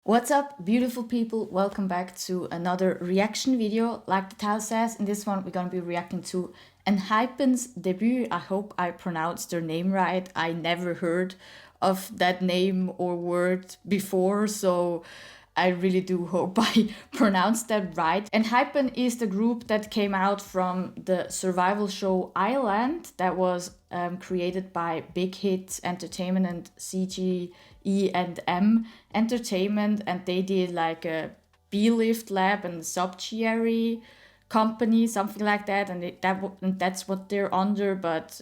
What's up, beautiful people? Welcome back to another reaction video. Like the title says, in this one we're gonna be reacting to ENHYPEN's Debut. I hope I pronounced their name right. I never heard of that name or word before, so I really do hope I pronounced that right. ENHYPEN is the group that came out from the survival show Island that was created by Big Hit Entertainment and CGE&M Entertainment, and they did like a B-Lift Lab and subsidiary company, something like that, and that's what they're under. But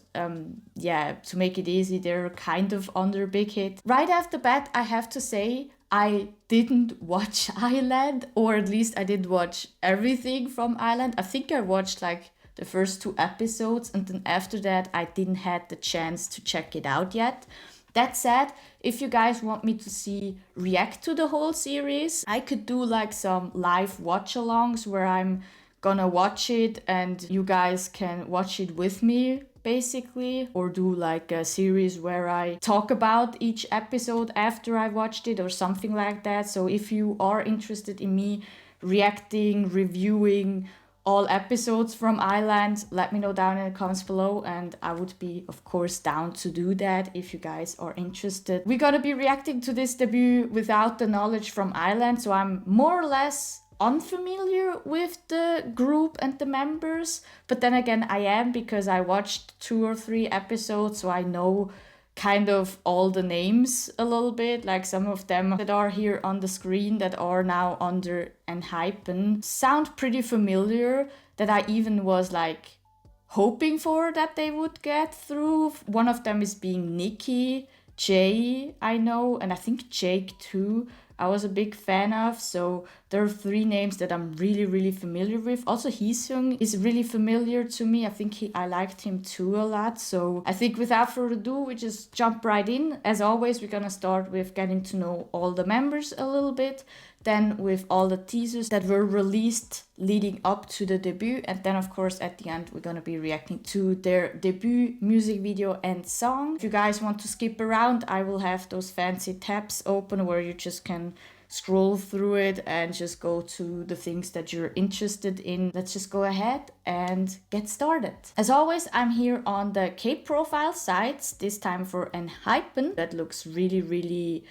yeah, to make it easy, they're kind of under Big Hit. Right off the bat, I have to say I didn't watch Island, or at least I didn't watch everything from Island. I think I watched like the first 2 episodes, and then after that I didn't had the chance to check it out yet. That said, if you guys want me to react to the whole series, I could do like some live watch-alongs where I'm gonna watch it and you guys can watch it with me, basically, or do like a series where I talk about each episode after I watched it or something like that. So if you are interested in me reacting, reviewing all episodes from Island, let me know down in the comments below, and I would be of course down to do that if you guys are interested. We're gonna be reacting to this debut without the knowledge from Island, so I'm more or less unfamiliar with the group and the members, but then again I am, because I watched 2 or 3 episodes, so I know kind of all the names a little bit. Like some of them that are here on the screen that are now under ENHYPEN sound pretty familiar, that I even was like hoping for that they would get through. One of them is being Nikki, Jay, I know, and I think Jake too, I was a big fan of. So there are 3 names that I'm really familiar with. Also Heesung is really familiar to me. I think I liked him too a lot. So I think without further ado, we just jump right in. As always, we're gonna start with getting to know all the members a little bit, then with all the teasers that were released leading up to the debut, and then of course at the end we're gonna be reacting to their debut music video and song. If you guys want to skip around, I will have those fancy tabs open where you just can scroll through it and just go to the things that you're interested in. Let's just go ahead and get started. As always, I'm here on the K-profile sites, this time for ENHYPEN. That looks really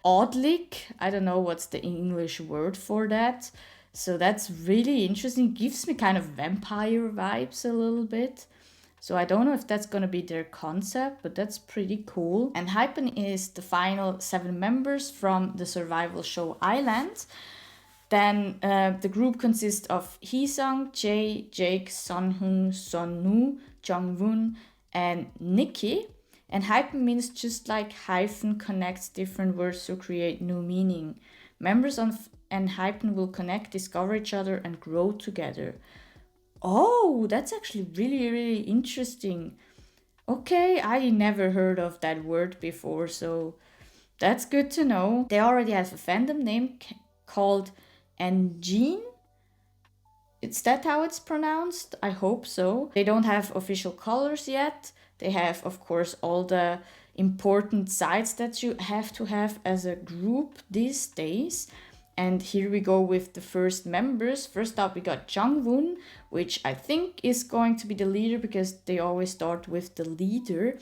oddly. I don't know what's the English word for that. So that's really interesting. Gives me kind of vampire vibes a little bit. So I don't know if that's gonna be their concept, but that's pretty cool. ENHYPEN is the final 7 members from the survival show Island. Then the group consists of Heesung, Jae, Jake, Sunhoon, Sunwoo, Jungwon, and Nikki. ENHYPEN means just like hyphen connects different words to create new meaning. Members of ENHYPEN will connect, discover each other, and grow together. Oh, that's actually really interesting. Okay, I never heard of that word before, so that's good to know. They already have a fandom name called ENHYPEN. Is that how it's pronounced? I hope so. They don't have official colors yet. They have, of course, all the important sides that you have to have as a group these days. And here we go with the first members. First up, we got Jungwon, which I think is going to be the leader because they always start with the leader.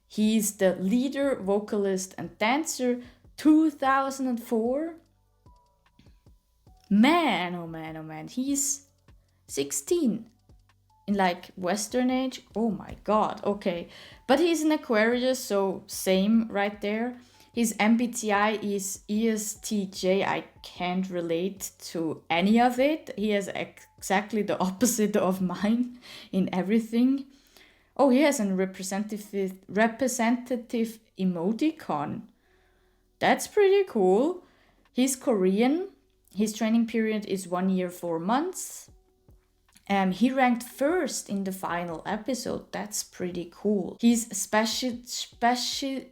He's the leader, vocalist, and dancer 2004. Man, oh man, he's 16. In like Western age. Oh my god, okay. But he's an Aquarius, so same right there. His MBTI is ESTJ. I can't relate to any of it. He has exactly the opposite of mine in everything. Oh, he has a representative emoticon. That's pretty cool. He's Korean. His training period is 1 year, 4 months. He ranked first in the final episode. That's pretty cool. His specialty,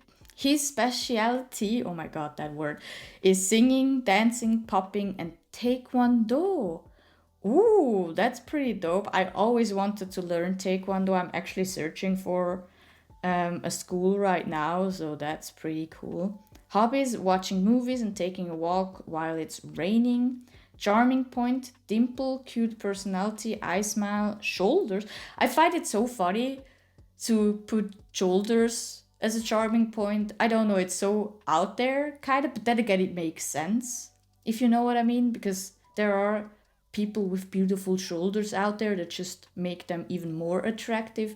oh my god, that word, is singing, dancing, popping, and taekwondo. Ooh, that's pretty dope. I always wanted to learn taekwondo. I'm actually searching for a school right now, so that's pretty cool. Hobbies, watching movies and taking a walk while it's raining. Charming point, dimple, cute personality, eye smile, shoulders. I find it so funny to put shoulders as a charming point. I don't know, it's so out there, kind of, but then again, it makes sense, if you know what I mean, because there are people with beautiful shoulders out there that just make them even more attractive.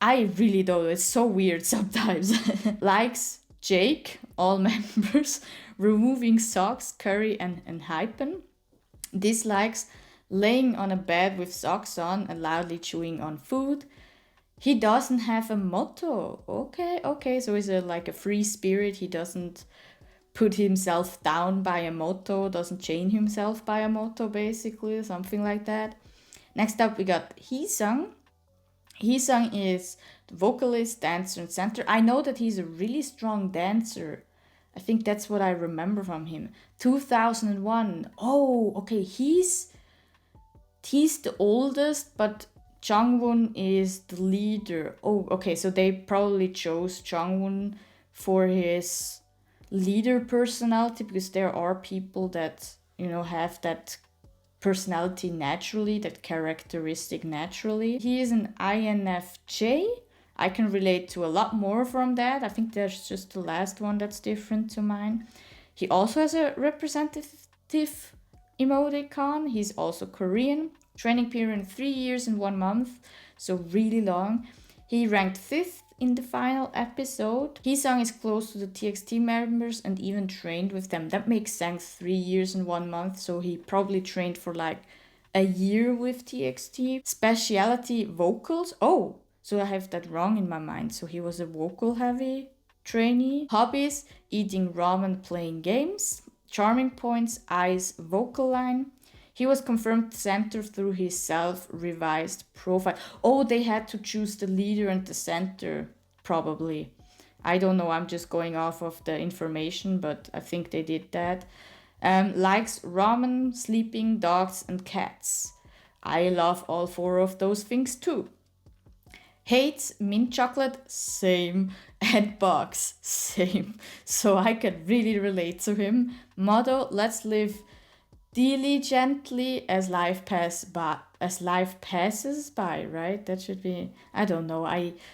I really don't know, it's so weird sometimes. Likes Jake, all members, removing socks, curry, and ENHYPEN. Dislikes laying on a bed with socks on and loudly chewing on food. He doesn't have a motto. Okay, so he's like a free spirit. He doesn't put himself down by a motto, doesn't chain himself by a motto, basically, something like that. Next up, we got Heesung. Heesung is the vocalist, dancer, and center. I know that he's a really strong dancer. I think that's what I remember from him. 2001. Oh, okay, he's the oldest, but Jungwon is the leader. Oh, okay, so they probably chose Jungwon for his leader personality, because there are people that, have that personality naturally, that characteristic naturally. He is an INFJ. I can relate to a lot more from that. I think there's just the last one that's different to mine. He also has a representative emoticon. He's also Korean. Training period 3 years and 1 month, so really long. He ranked 5th in the final episode. Heesung is close to the TXT members and even trained with them. That makes sense, 3 years and 1 month, so he probably trained for like a year with TXT. Speciality vocals. Oh, so I have that wrong in my mind. So he was a vocal heavy trainee. Hobbies, eating ramen, playing games. Charming points, eyes, vocal line. He was confirmed center through his self-revised profile. Oh, they had to choose the leader and the center, probably. I don't know, I'm just going off of the information, but I think they did that. Likes ramen, sleeping, dogs, and cats. I love all 4 of those things too. Hates mint chocolate, same. And bugs, same. So I can really relate to him. Motto, let's live diligently as life passes by, right? That should be, I don't know.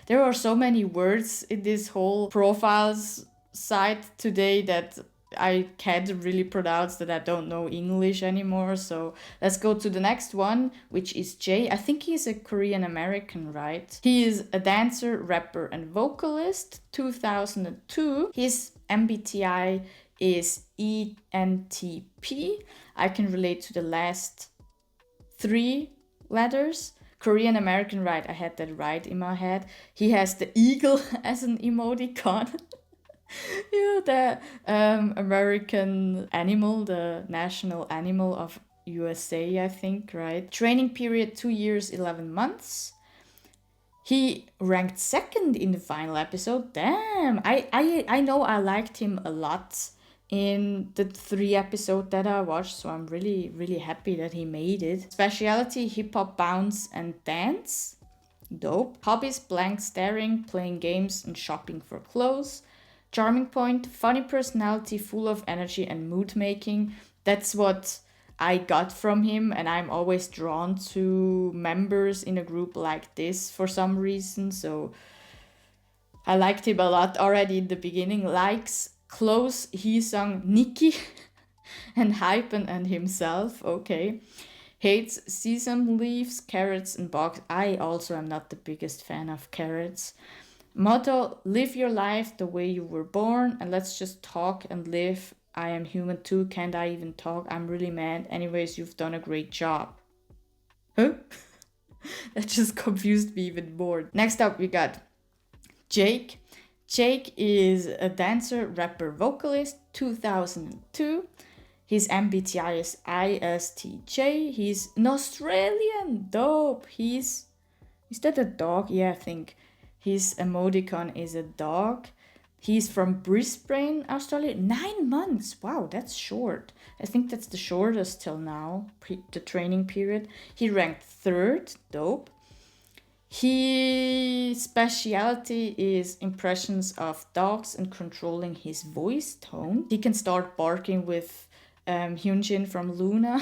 There are so many words in this whole profiles site today that I can't really pronounce, that I don't know English anymore. So let's go to the next one, which is Jay. I think he's a Korean American, right? He is a dancer, rapper, and vocalist. 2002. His MBTI is ENTP. I can relate to the last 3 letters. Korean American, right? I had that right in my head. He has the eagle as an emoticon. The American animal, the national animal of USA, I think, right? Training period 2 years, 11 months. He ranked 2nd in the final episode. Damn, I know I liked him a lot in the 3 episodes that I watched, so I'm really, really happy that he made it. Speciality, hip-hop, bounce, and dance. Dope. Hobbies, blank staring, playing games, and shopping for clothes. Charming point, funny personality, full of energy and mood making. That's what I got from him, and I'm always drawn to members in a group like this for some reason, so I liked him a lot already in the beginning. Likes, close, Heesung, Nikki, and ENHYPEN and himself, okay. Hates sesame leaves, carrots, and bugs. I also am not the biggest fan of carrots. Motto, live your life the way you were born, and let's just talk and live. I am human too, can't I even talk? I'm really mad. Anyways, you've done a great job. Huh? That just confused me even more. Next up, we got Jake. Jake is a dancer, rapper, vocalist, 2002. His MBTI is ISTJ. He's an Australian. Dope. Is that a dog? Yeah, I think. His emoticon is a dog. He's from Brisbane, Australia. 9 months. Wow, that's short. I think that's the shortest till now, the training period. He ranked 3rd. Dope. His specialty is impressions of dogs and controlling his voice tone. He can start barking with Hyunjin from Luna.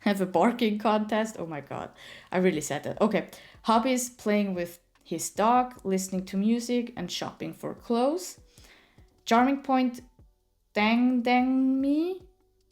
Have a barking contest. Oh my god, I really said that. Okay, hobbies: playing with his dog, listening to music, and shopping for clothes. Charming point: dang dang me.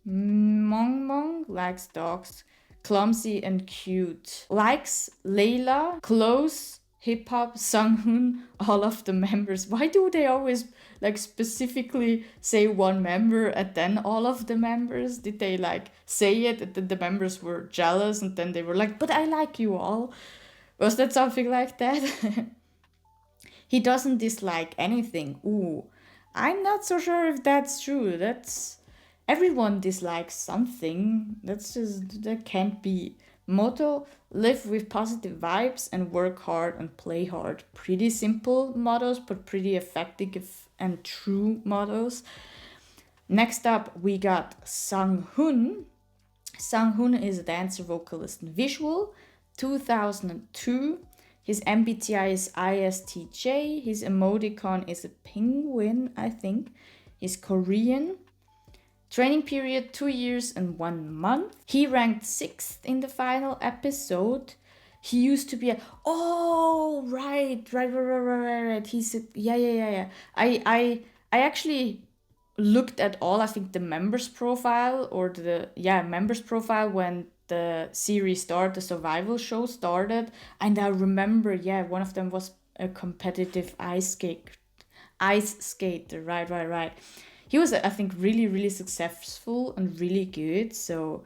Mong Mong likes dogs, clumsy and cute. Likes Layla, close, hip hop, Sunghoon, all of the members. Why do they always like specifically say one member and then all of the members? Did they like say it and then the members were jealous and then they were like, but I like you all? Was that something like that? He doesn't dislike anything. Ooh, I'm not so sure if that's true. That's everyone dislikes something. That can't be. Motto: live with positive vibes and work hard and play hard. Pretty simple mottos, but pretty effective and true mottos. Next up, we got Sang-hoon. Sang-hoon is a dancer, vocalist, and visual. 2002. His MBTI is ISTJ. His emoticon is a penguin, I think. He's Korean. Training period 2 years and 1 month. He ranked 6th in the final episode. He used to be a right. He's a, yeah. I actually looked at all, I think, the members profile or the members profile when the series started, the survival show started, and I remember one of them was a competitive ice skater, right. He was, I think, really successful and really good, so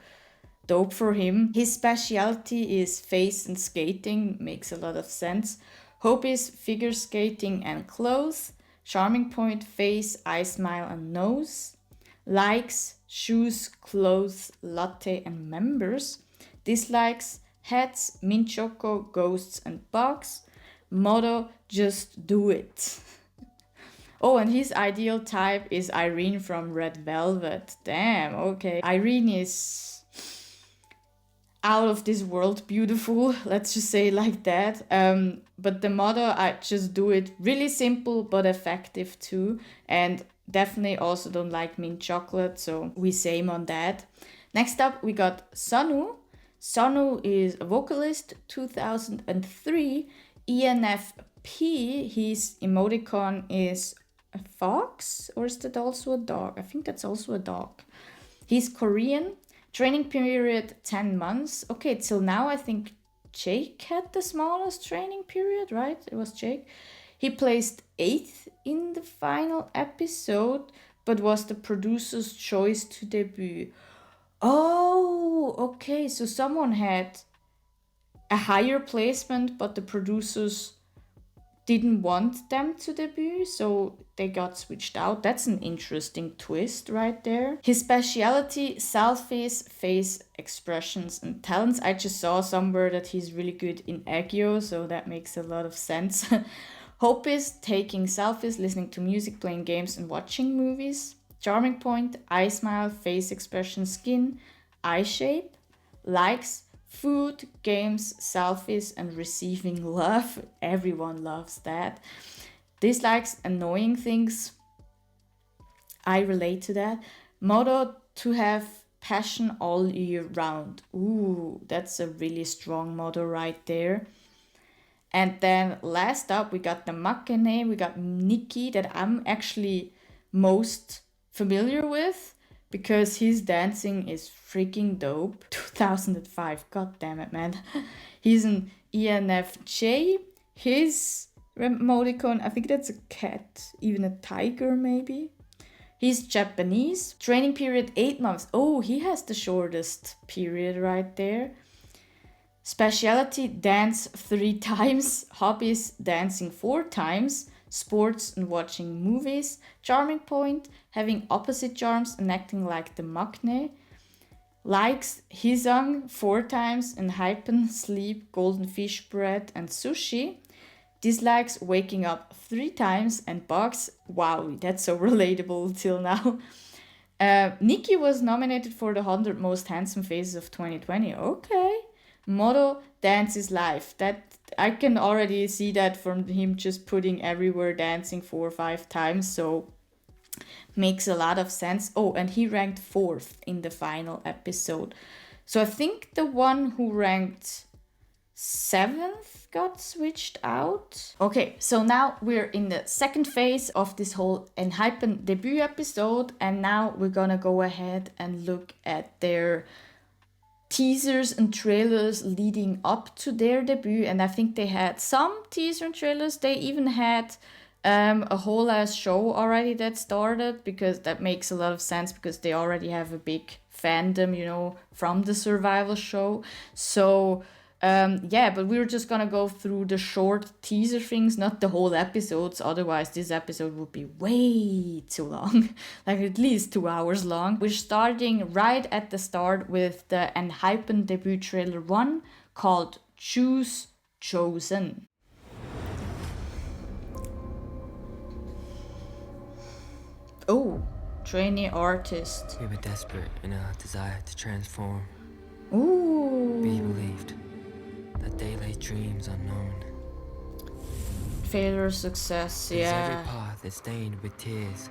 dope for him. His specialty is face and skating, makes a lot of sense. Hope is figure skating and clothes. Charming point: face, eye, smile, and nose. Likes: shoes, clothes, latte, and members. Dislikes: hats, mint choco, ghosts, and bugs. Motto: just do it. Oh, and his ideal type is Irene from Red Velvet. Damn, okay. Irene is out of this world beautiful, let's just say it like that. But the motto: I just do it. Really simple but effective too. And definitely also don't like mint chocolate, so we same on that. Next up, we got Sonu. Sonu is a vocalist, 2003, ENFP. His emoticon is a fox, or is that also a dog? I think that's also a dog. He's Korean. Training period 10 months. Okay, till now I think Jake had the smallest training period, right? It was Jake. He placed 8th in the final episode, but was the producer's choice to debut. Oh, okay, so someone had a higher placement, but the producers didn't want them to debut, so they got switched out. That's an interesting twist right there. His speciality: selfies, face expressions, and talents. I just saw somewhere that he's really good in aegyo, so that makes a lot of sense. Hope is taking selfies, listening to music, playing games, and watching movies. Charming point: eye, smile, face expression, skin, eye shape. Likes: food, games, selfies, and receiving love. Everyone loves that. Dislikes: annoying things. I relate to that. Motto: to have passion all year round. Ooh, that's a really strong motto right there. And then last up, we got the Makene, we got Nikki, that I'm actually most familiar with because his dancing is freaking dope. 2005, god damn it, man. He's an ENFJ. His emoticon, I think that's a cat, even a tiger maybe. He's Japanese. Training period 8 months. Oh, he has the shortest period right there. Specialty: dance 3 times. Hobbies: dancing 4 times. Sports and watching movies. Charming point: having opposite charms and acting like the maknae. Likes: Hisang 4 times, ENHYPEN, sleep, golden fish bread, and sushi. Dislikes: waking up 3 times and bugs. Wow, that's so relatable till now. Nikki was nominated for the 100 Most Handsome Faces of 2020. Okay. Motto, dance is life. That I can already see that from him just putting everywhere dancing 4 or 5 times. So makes a lot of sense. Oh, and he ranked fourth in the final episode. So I think the one who ranked seventh got switched out. Okay, so now we're in the second phase of this whole ENHYPEN Debut episode, and now we're gonna go ahead and look at their teasers and trailers leading up to their debut. And I think they had some teaser and trailers. They even had a whole ass show already that started, because that makes a lot of sense because they already have a big fandom, you know, from the survival show. So yeah, but we're just gonna go through the short teaser things, not the whole episodes. Otherwise, this episode would be way too long, like at least 2 hours long. We're starting right at the start with the ENHYPEN Debut trailer 1 called Choose Chosen. Oh, trainee artist. We were desperate in our desire to transform. Ooh. We believed that they lay dreams unknown. Failure, success, Because yeah. every path is stained with tears.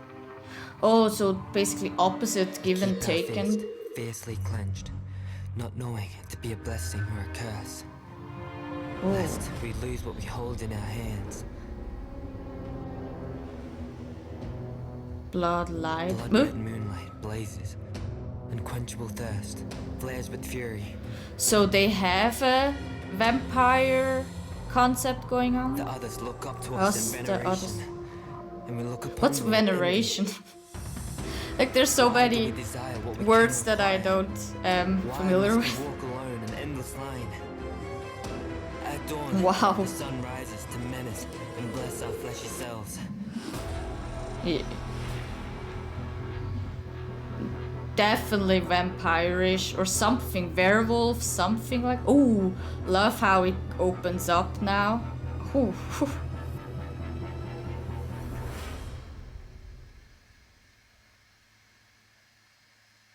Oh, so basically opposite give and Keep our taken. fist fiercely clenched, not knowing to be a blessing or a curse. Oh. Lest we lose what we hold in our hands. Blood light. Blood-red moonlight blazes. Unquenchable thirst flares with fury. So they have a vampire concept going on? The others look up to us in veneration. And we look upon What's them with envy. veneration? Like there's so many We desire what we words cannot that I find. don't Why familiar must we with. walk alone an endless line? At dawn, Wow. the sun rises to menace and bless our fleshy selves. Yeah. Definitely vampirish or something, werewolf, something like. Oh, love how it opens up now. Ooh, whew.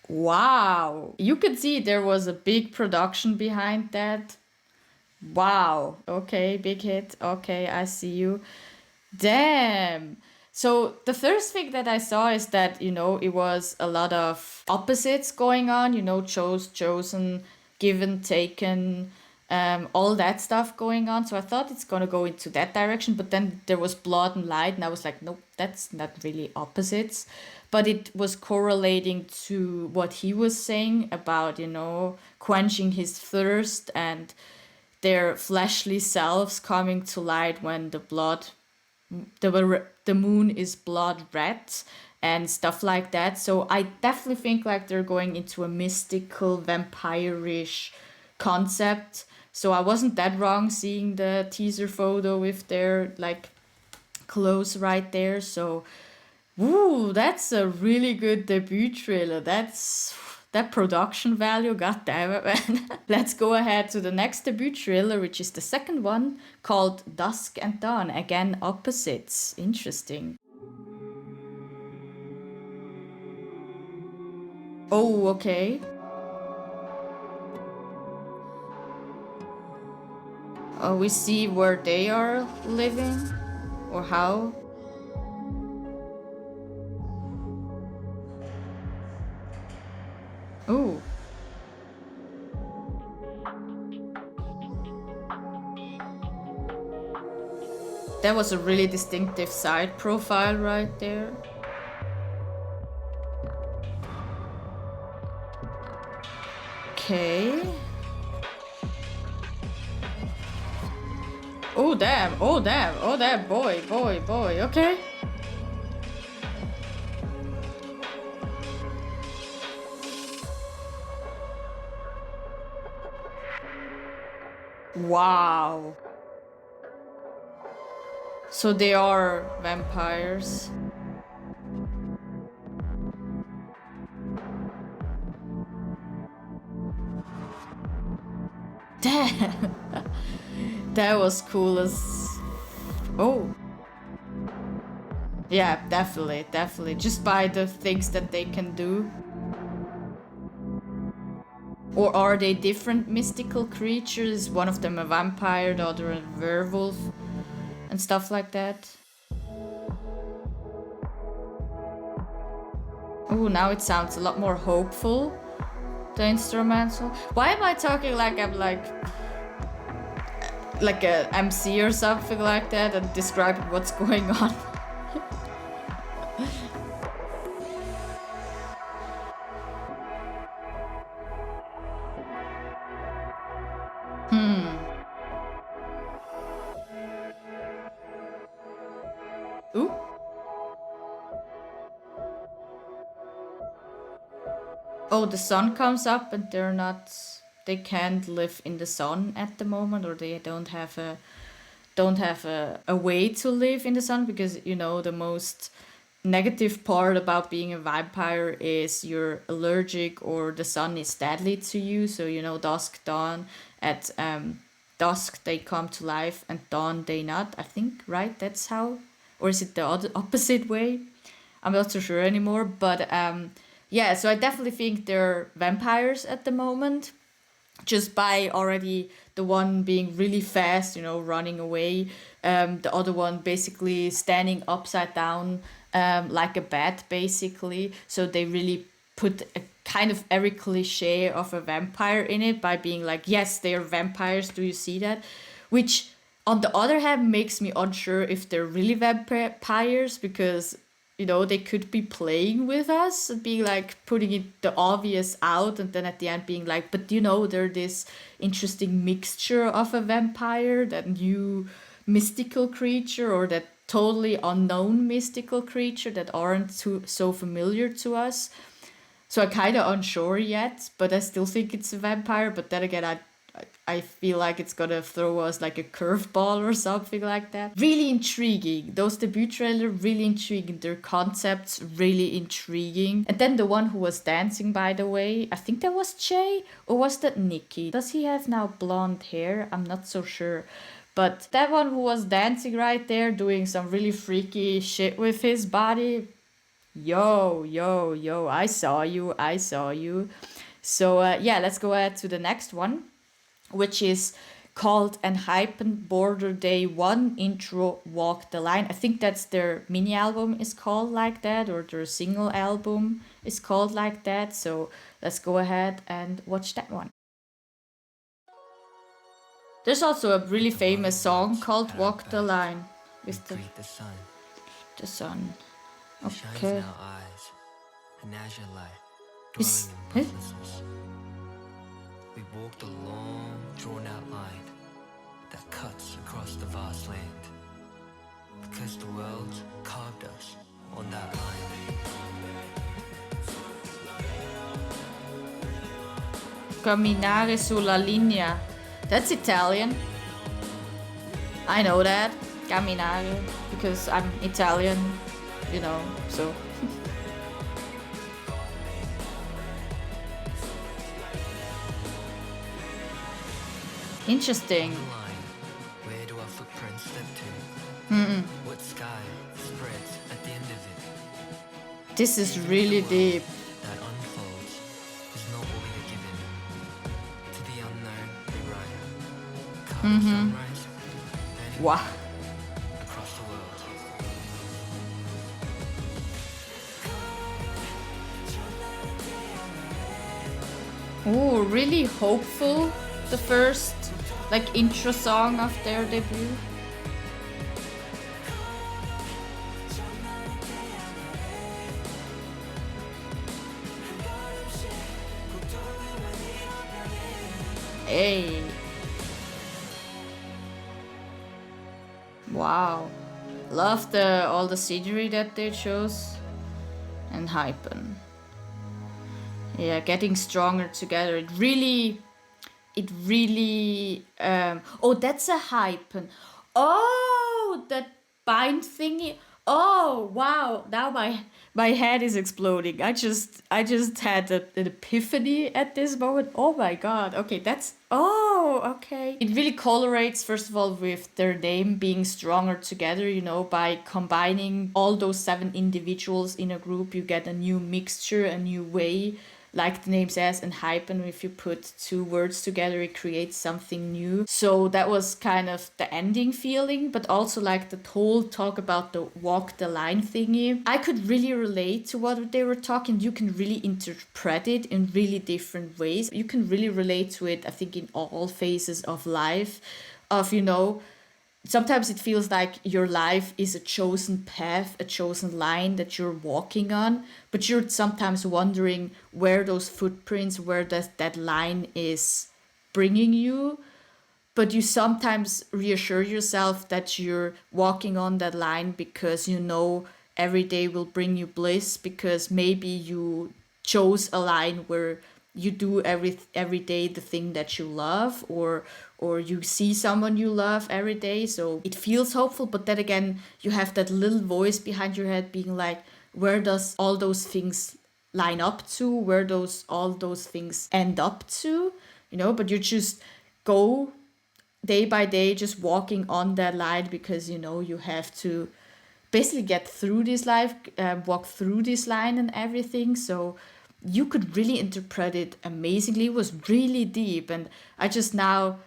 Wow, you could see there was a big production behind that. Wow, okay, big hit. Okay, I see you. Damn. So the first thing that I saw is that, you know, it was a lot of opposites going on, you know, chosen, given, taken, all that stuff going on. So I thought it's going to go into that direction, but then there was blood and light, and I was like, nope, that's not really opposites. But it was correlating to what he was saying about, you know, quenching his thirst and their fleshly selves coming to light when the moon is blood red and stuff like that. So I definitely think like they're going into a mystical vampire-ish concept. So I wasn't that wrong seeing the teaser photo with their like clothes right there. So ooh, that's a really good debut trailer. That production value, god damn it, man. Let's go ahead to the next debut trailer, which is the second one, called Dusk and Dawn. Again, opposites. Interesting. Oh, okay. Oh, we see where they are living, or how. Oh. That was a really distinctive side profile right there. Okay. Oh damn, oh damn, oh damn, boy, okay. Wow. So they are vampires. Damn. That was cool as... Oh. Yeah, definitely. Just by the things that they can do. Or are they different mystical creatures? One of them a vampire, the other a werewolf, and stuff like that. Oh, now it sounds a lot more hopeful, the instrumental. Why am I talking like I'm like a MC or something like that and describing what's going on? Ooh. Oh, the sun comes up and they can't live in the sun at the moment, or they don't have a way to live in the sun, because the most negative part about being a vampire is you're allergic or the sun is deadly to you. So dusk, dawn. At dusk they come to life and dawn they not, I think, right? That's how. Or is it the other opposite way? I'm not so sure anymore. But yeah, so I definitely think they're vampires at the moment, just by already the one being really fast, running away, the other one basically standing upside down, like a bat, basically. So they really put a kind of every cliche of a vampire in it by being like, yes, they are vampires. Do you see that? Which, on the other hand, makes me unsure if they're really vampires, because they could be playing with us and being like putting it the obvious out, and then at the end being like, but they're this interesting mixture of a vampire, that new mystical creature, or that totally unknown mystical creature that aren't so familiar to us. So I'm kind of unsure yet, but I still think it's a vampire. But then again, I feel like it's gonna throw us like a curveball or something like that. Really intriguing. Those debut trailer, really intriguing. Their concepts, really intriguing. And then the one who was dancing, by the way, I think that was Jay, or was that Nikki? Does he have now blonde hair? I'm not so sure. But that one who was dancing right there, doing some really freaky shit with his body. Yo, yo, yo, I saw you, I saw you. So yeah, let's go ahead to the next one, which is called ENHYPEN Border Day 1 Intro Walk the Line. I think that's their mini album is called like that, or their single album is called like that. So let's go ahead and watch that one. There's also a really famous song called Walk the Line with the sun. Okay. Is, eh? We walked a long, drawn-out line that cuts across the vast land, because the world carved us on that line. Camminare sulla linea. That's Italian. I know that. Camminare, because I'm Italian, so. Interesting. Where do our footprints step to? What sky spreads at the end of it? This is really deep. That unfolds is not what we are given. To the unknown we run. Come sunrise, burning Wow. across the world. Ooh, really hopeful. The first intro song of their debut. Hey. Wow. Love all the scenery that they chose. ENHYPEN. Yeah, getting stronger together. It really oh, that's a hypen. Oh, that bind thingy. Oh, wow. Now my head is exploding. I just had an epiphany at this moment. Oh my god. Okay, okay. It really correlates, first of all, with their name being stronger together, by combining all those 7 individuals in a group, you get a new mixture, a new way like the name says, ENHYPEN, if you put two words together, it creates something new. So that was kind of the ending feeling, but also like the whole talk about the walk the line thingy. I could really relate to what they were talking. You can really interpret it in really different ways. You can really relate to it, I think, in all phases of life, of, sometimes it feels like your life is a chosen path, a chosen line that you're walking on, but you're sometimes wondering where those footprints, where that line is bringing you. But you sometimes reassure yourself that you're walking on that line because every day will bring you bliss, because maybe you chose a line where you do every day the thing that you love, or you see someone you love every day, so it feels hopeful. But then again, you have that little voice behind your head being like, where does all those things line up to, where all those things end up to, but you just go day by day just walking on that line, because you have to basically get through this life, walk through this line and everything. So you could really interpret it amazingly. It was really deep, and I just now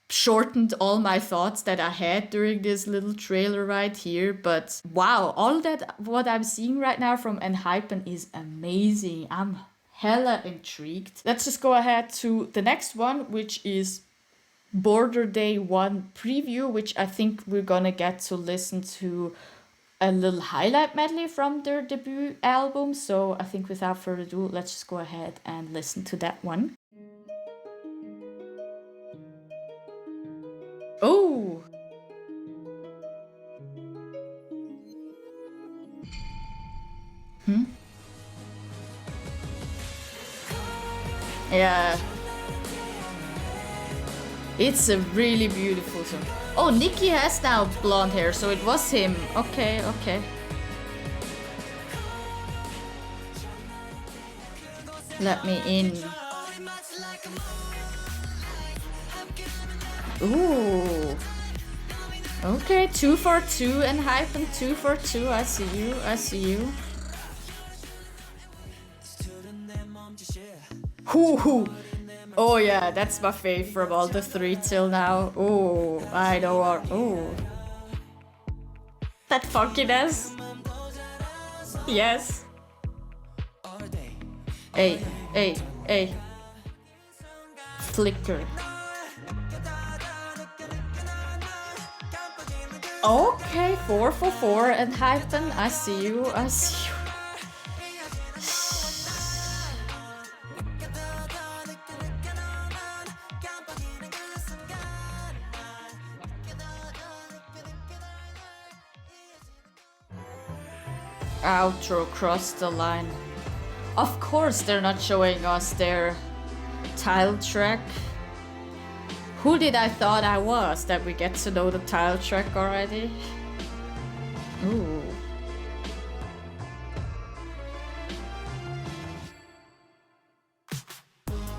shortened all my thoughts that I had during this little trailer right here. But wow, all that what I'm seeing right now from ENHYPEN is amazing. I'm hella intrigued. Let's just go ahead to the next one, which is Border Day 1 preview, which I think we're gonna get to listen to a little highlight medley from their debut album. So I think without further ado, let's just go ahead and listen to that one. Oh! Yeah. It's a really beautiful song. Oh, Nicky has now blonde hair, so it was him. Okay, okay. Let me in. Ooh. Okay, 2 for 2 ENHYPEN, 2 for 2. I see you, I see you. Hoo. Oh yeah, that's my fave from all the three till now. Oh, I know. Oh, that funkiness. Yes. Hey, hey, hey. Flicker. Okay, 4 for 4 ENHYPEN. I see you, I see you. Outro, cross the line. Of course they're not showing us their title track. Who did I thought I was that we get to know the title track already? Ooh.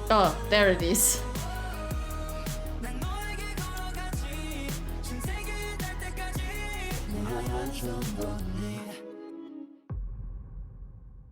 Oh, there it is.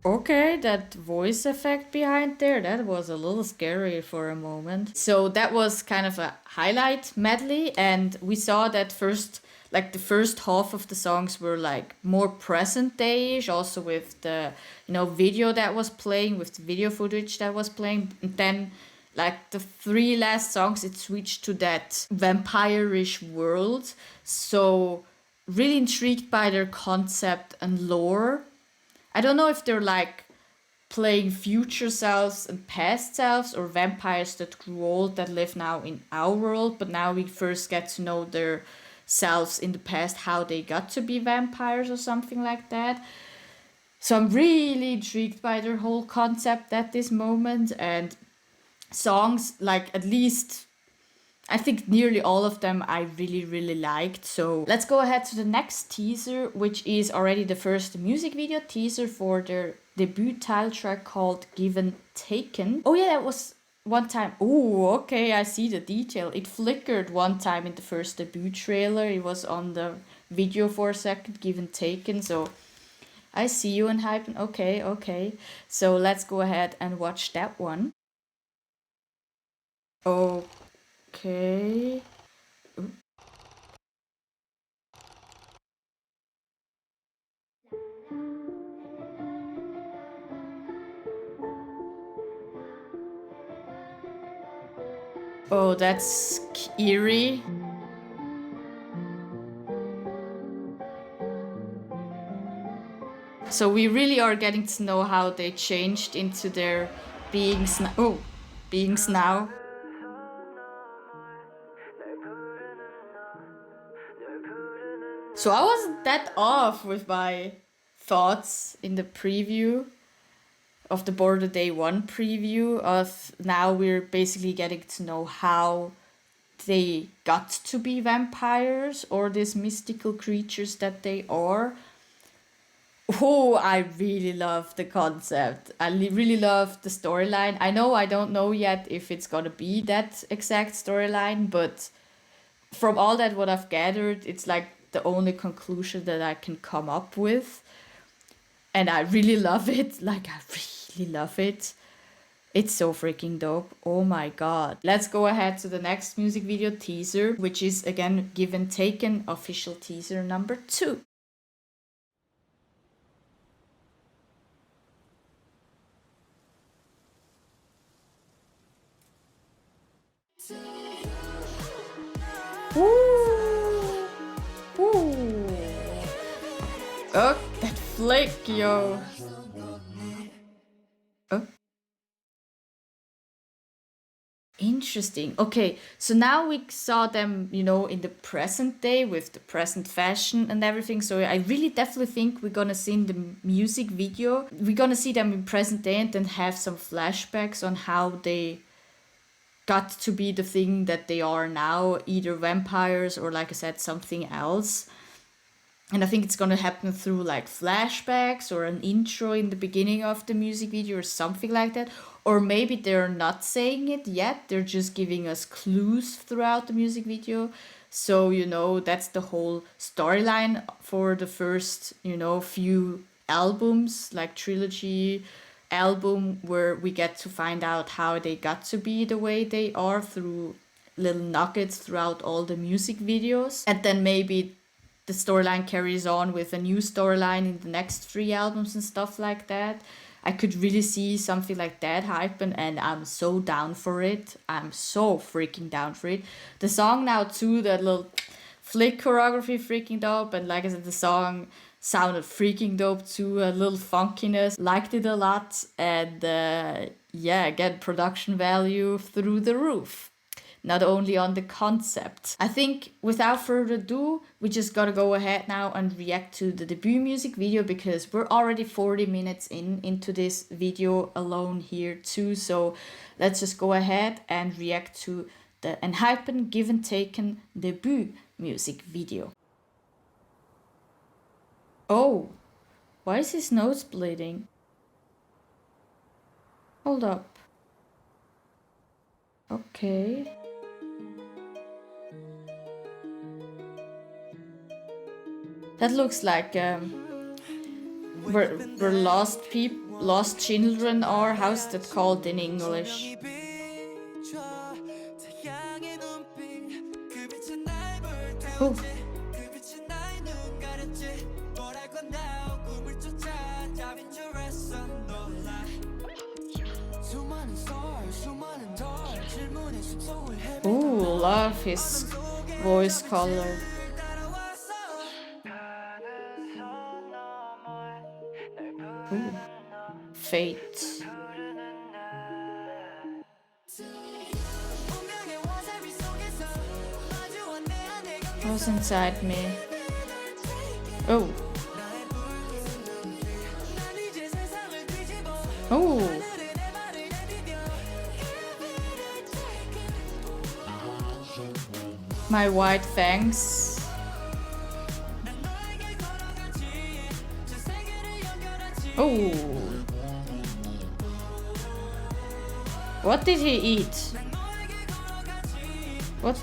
Okay, that voice effect behind there, that was a little scary for a moment. So that was kind of a highlight medley, and we saw that the first half of the songs were like more present day-ish, also with the video that was playing, with the video footage that was playing. And then like the three last songs, it switched to that vampire-ish world. So really intrigued by their concept and lore. I don't know if they're like playing future selves and past selves, or vampires that grew old that live now in our world, but now we first get to know their selves in the past, how they got to be vampires or something like that. So I'm really intrigued by their whole concept at this moment, and songs, like at least I think nearly all of them I really, really liked. So let's go ahead to the next teaser, which is already the first music video teaser for their debut title track called Given Taken. Oh yeah, that was one time. Oh, okay, I see the detail. It flickered one time in the first debut trailer. It was on the video for a second, Given Taken. So I see you in Hypen. Okay, okay. So let's go ahead and watch that one. Okay. Oh, that's eerie. So we really are getting to know how they changed into their beings now. Oh, beings now. So I wasn't that off with my thoughts in the preview of the Border Day 1 preview of now we're basically getting to know how they got to be vampires or these mystical creatures that they are. Oh, I really love the concept. I really love the storyline. I know I don't know yet if it's gonna be that exact storyline, but from all that what I've gathered, it's like the only conclusion that I can come up with. And I really love it. Like, I really love it. It's so freaking dope. Oh my god. Let's go ahead to the next music video teaser, which is again Give and Taken official teaser number 2. Ooh. Ooh. Oh, that flick, yo. Oh. Interesting. Okay, so now we saw them, you know, in the present day with the present fashion and everything. So I really definitely think we're gonna see in the music video, we're gonna see them in present day and then have some flashbacks on how they got to be the thing that they are now, either vampires or, like I said, something else. And I think it's gonna happen through like flashbacks or an intro in the beginning of the music video or something like that. Or maybe they're not saying it yet, they're just giving us clues throughout the music video. So, you know, that's the whole storyline for the first, you know, few albums, like trilogy album, where we get to find out how they got to be the way they are through little nuggets throughout all the music videos. And then maybe the storyline carries on with a new storyline in the next 3 albums and stuff like that. I could really see something like that happen, and I'm so down for it. I'm so freaking down for it. The song now too, that little flick choreography, freaking dope, and like I said, the song sounded freaking dope too. A little funkiness, liked it a lot, and yeah, again, production value through the roof. Not only on the concept. I think without further ado, we just gotta go ahead now and react to the debut music video, because we're already 40 minutes into this video alone here too. So let's just go ahead and react to the ENHYPEN Give and Taken debut music video. Oh, why is his nose bleeding? Hold up. Okay. That looks like where lost children are. How's that called in English? Oh. Ooh, love his voice color. Ooh. Fate. What's inside me? Oh. Oh. My white fangs. Oh. What did he eat? What?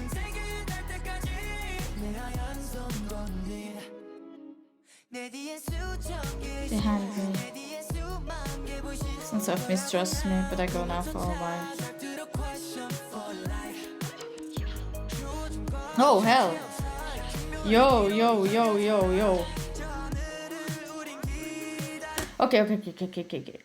behind me. Since I've mistrust me, but I go now for a while. Oh hell! Yo, yo, yo, yo, yo. Okay.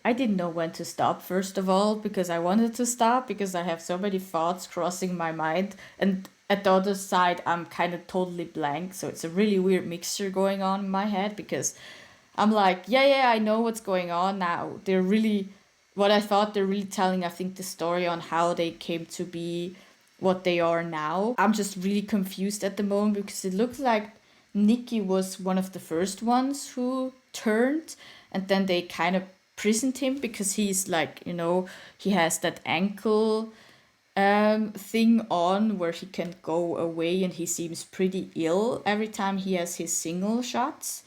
I didn't know when to stop, first of all, because I wanted to stop, because I have so many thoughts crossing my mind. And at the other side, I'm kind of totally blank. So it's a really weird mixture going on in my head, because I'm like, yeah, I know what's going on now. They're really, what I thought they're really telling, I think, the story on how they came to be what they are now. I'm just really confused at the moment, because it looks like Nikki was one of the first ones who turned, and then they kind of prisoned him because he's like, he has that ankle thing on where he can go away, and he seems pretty ill every time he has his single shots.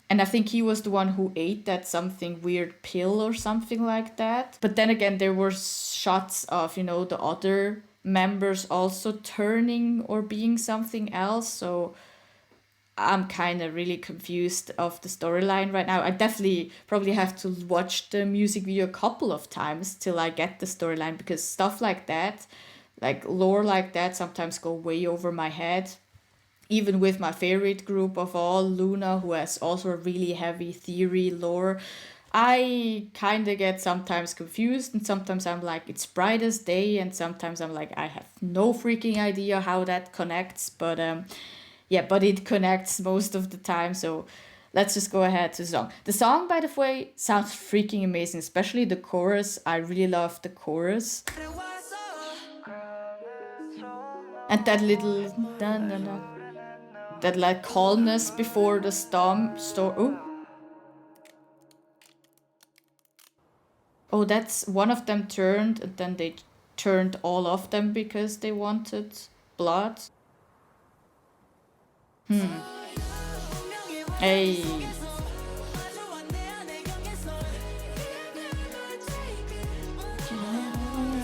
And I think he was the one who ate that something weird pill or something like that. But then again, there were shots of, the other members also turning or being something else. So I'm kind of really confused of the storyline right now. I definitely probably have to watch the music video a couple of times till I get the storyline, because stuff like that, like lore like that, sometimes go way over my head. Even with my favorite group of all, Luna, who has also a really heavy theory lore, I kind of get sometimes confused, and sometimes I'm like, it's bright as day, and sometimes I'm like, I have no freaking idea how that connects, but but it connects most of the time, so let's just go ahead to the song. The song, by the way, sounds freaking amazing, especially the chorus. I really love the chorus. And that little dun, dun, dun, that like calmness before the storm. Oh, that's one of them turned, and then they turned all of them because they wanted blood. Hey.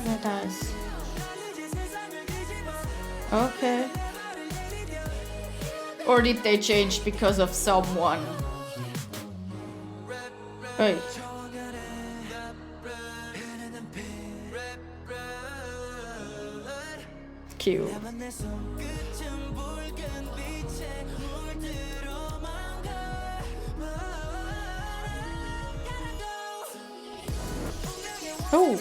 That does. Okay. Or did they change because of someone? Hey. Cute. Oh.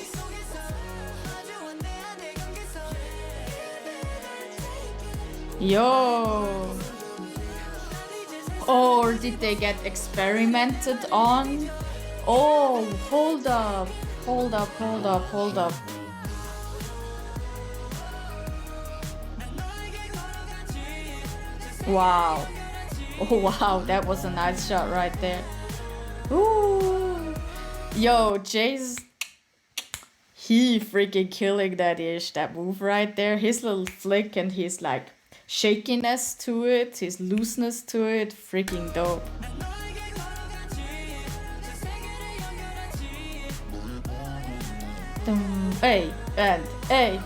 Yo. Or did they get experimented on? Oh, hold up. Wow. Oh, wow, that was a nice shot right there. Ooh. Yo, Jay's... He freaking killing that move right there. His little flick and his like shakiness to it, his looseness to it, freaking dope. Hey, and hey,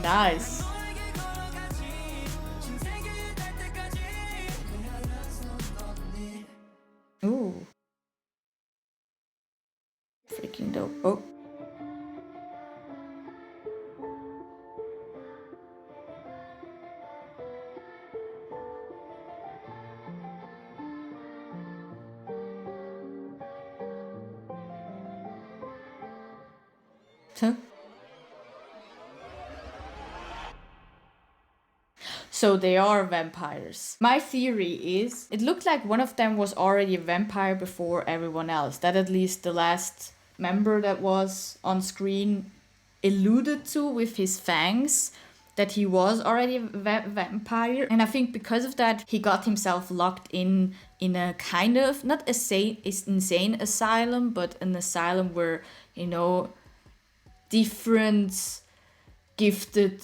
nice. Ooh. Freaking dope. Oh. Huh? So they are vampires. My theory is, it looked like one of them was already a vampire before everyone else. That at least the last member that was on screen alluded to with his fangs, that he was already a vampire. And I think because of that, he got himself locked in a kind of, not a insane asylum, but an asylum where, different gifted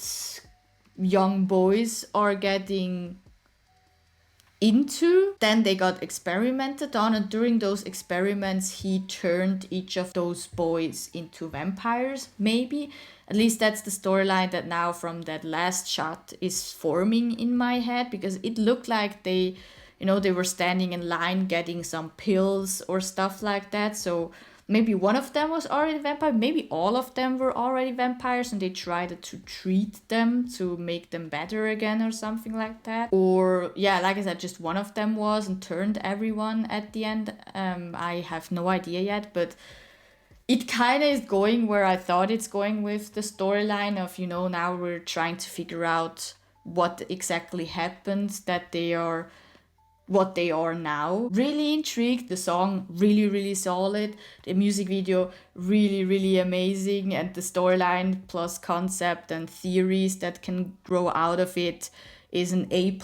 young boys are getting into. Then they got experimented on, and during those experiments he turned each of those boys into vampires, maybe. At least that's the storyline that now from that last shot is forming in my head, because it looked like they you know, they were standing in line getting some pills or stuff like that. So maybe one of them was already a vampire, maybe all of them were already vampires and they tried to treat them to make them better again or something like that. Or yeah, like I said, just one of them was and turned everyone at the end. I have no idea yet, but it kind of is going where I thought it's going with the storyline of, you know, now we're trying to figure out what exactly happened, that they are what they are now. Really intrigued. The song really, really solid. The music video really, really amazing. And the storyline plus concept and theories that can grow out of it is an A++.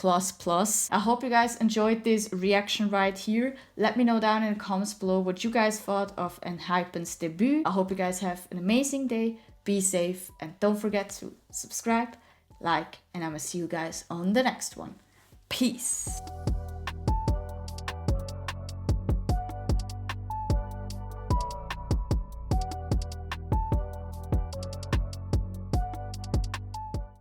I hope you guys enjoyed this reaction right here. Let me know down in the comments below what you guys thought of ENHYPEN's debut. I hope you guys have an amazing day. Be safe and don't forget to subscribe, like, and I'm gonna see you guys on the next one. Peace.